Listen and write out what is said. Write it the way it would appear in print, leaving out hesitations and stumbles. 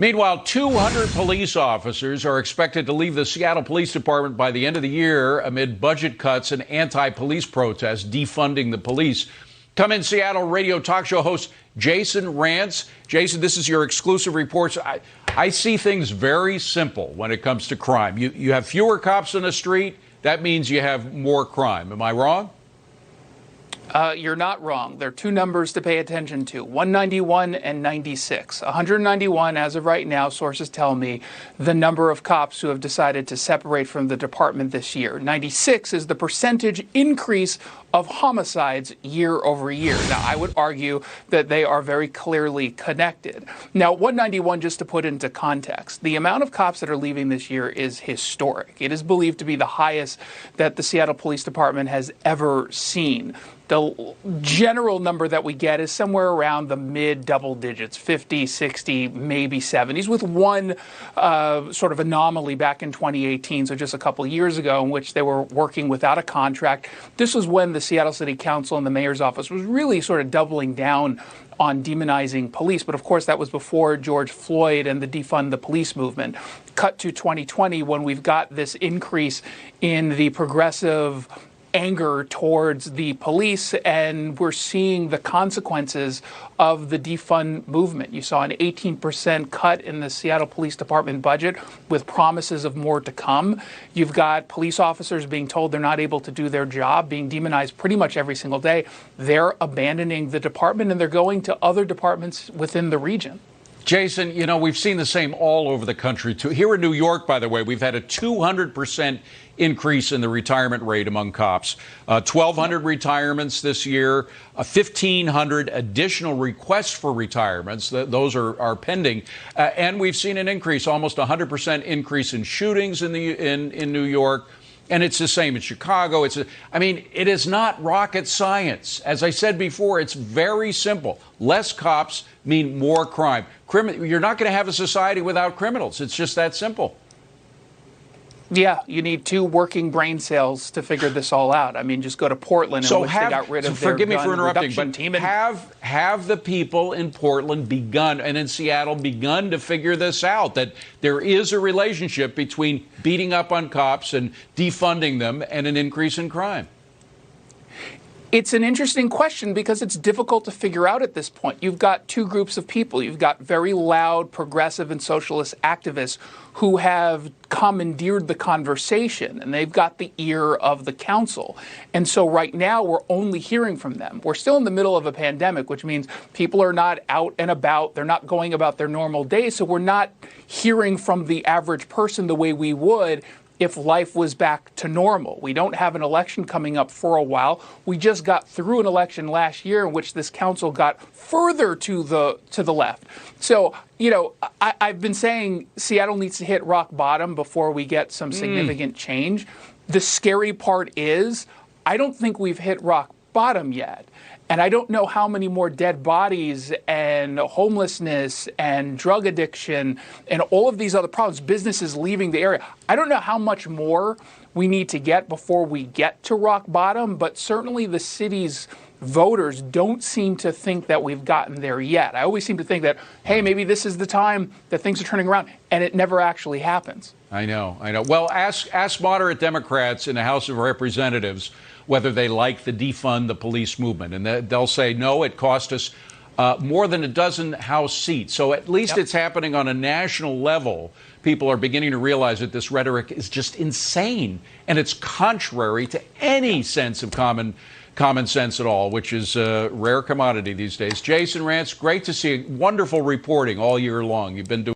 Meanwhile, 200 police officers are expected to leave the Seattle Police Department by the end of the year amid budget cuts and anti-police protests defunding the police. Come in, Seattle radio talk show host Jason Rantz. Jason, this is your exclusive reports. I see things very simple when it comes to crime. You have fewer cops on the street. That means you have more crime. Am I wrong? You're not wrong. There are two numbers to pay attention to, 191 and 96. 191, as of right now, sources tell me, the number of cops who have decided to separate from the department this year. 96 is the percentage increase of homicides year over year. Now, I would argue that they are very clearly connected. Now, 191, just to put into context, the amount of cops that are leaving this year is historic. It is believed to be the highest that the Seattle Police Department has ever seen. The general number that we get is somewhere around the mid double digits, 50, 60, maybe 70s, with one sort of anomaly back in 2018, so just a couple of years ago, in which they were working without a contract. This was when the Seattle City Council and the mayor's office was really sort of doubling down on demonizing police. But of course, that was before George Floyd and the defund the police movement. Cut to 2020, when we've got this increase in the progressive anger towards the police, and we're seeing the consequences of the defund movement. You saw an 18% cut in the Seattle Police Department budget with promises of more to come. You've got police officers being told they're not able to do their job, being demonized pretty much every single day. They're abandoning the department and they're going to other departments within the region. Jason, you know, we've seen the same all over the country, too. Here in New York, by the way, we've had a 200% increase in the retirement rate among cops. 1,200 retirements this year, 1,500 additional requests for retirements. Those are pending. And we've seen an increase, almost 100% increase in shootings in New York. And it's the same in Chicago. I mean, it is not rocket science. As I said before, it's very simple. Less cops mean more crime. You're not going to have a society without criminals. It's just that simple. Yeah, you need two working brain cells to figure this all out. I mean, just go to Portland, in which they got rid of their gun reduction team. Have the people in Portland begun, and in Seattle begun, to figure this out, that there is a relationship between beating up on cops and defunding them and an increase in crime? It's an interesting question because it's difficult to figure out at this point. You've got two groups of people. You've got very loud progressive and socialist activists who have commandeered the conversation, and they've got the ear of the council. And so right now we're only hearing from them. We're still in the middle of a pandemic, which means people are not out and about. They're not going about their normal days. So we're not hearing from the average person the way we would if life was back to normal. We don't have an election coming up for a while. We just got through an election last year in which this council got further to the left. So, you know, I've been saying Seattle needs to hit rock bottom before we get some significant change. The scary part is I don't think we've hit rock bottom yet. And I don't know how many more dead bodies and homelessness and drug addiction and all of these other problems, businesses leaving the area. I don't know how much more we need to get before we get to rock bottom, but certainly the city's voters don't seem to think that we've gotten there yet. I always seem to think that, hey, maybe this is the time that things are turning around, and it never actually happens. I know. Well, ask moderate Democrats in the House of Representatives whether they like the defund the police movement. And they'll say, no, it cost us more than a dozen House seats. So at least it's happening on a national level. People are beginning to realize that this rhetoric is just insane. And it's contrary to any sense of common sense at all, which is a rare commodity these days. Jason Rantz, great to see you. Wonderful reporting all year long. You've been doing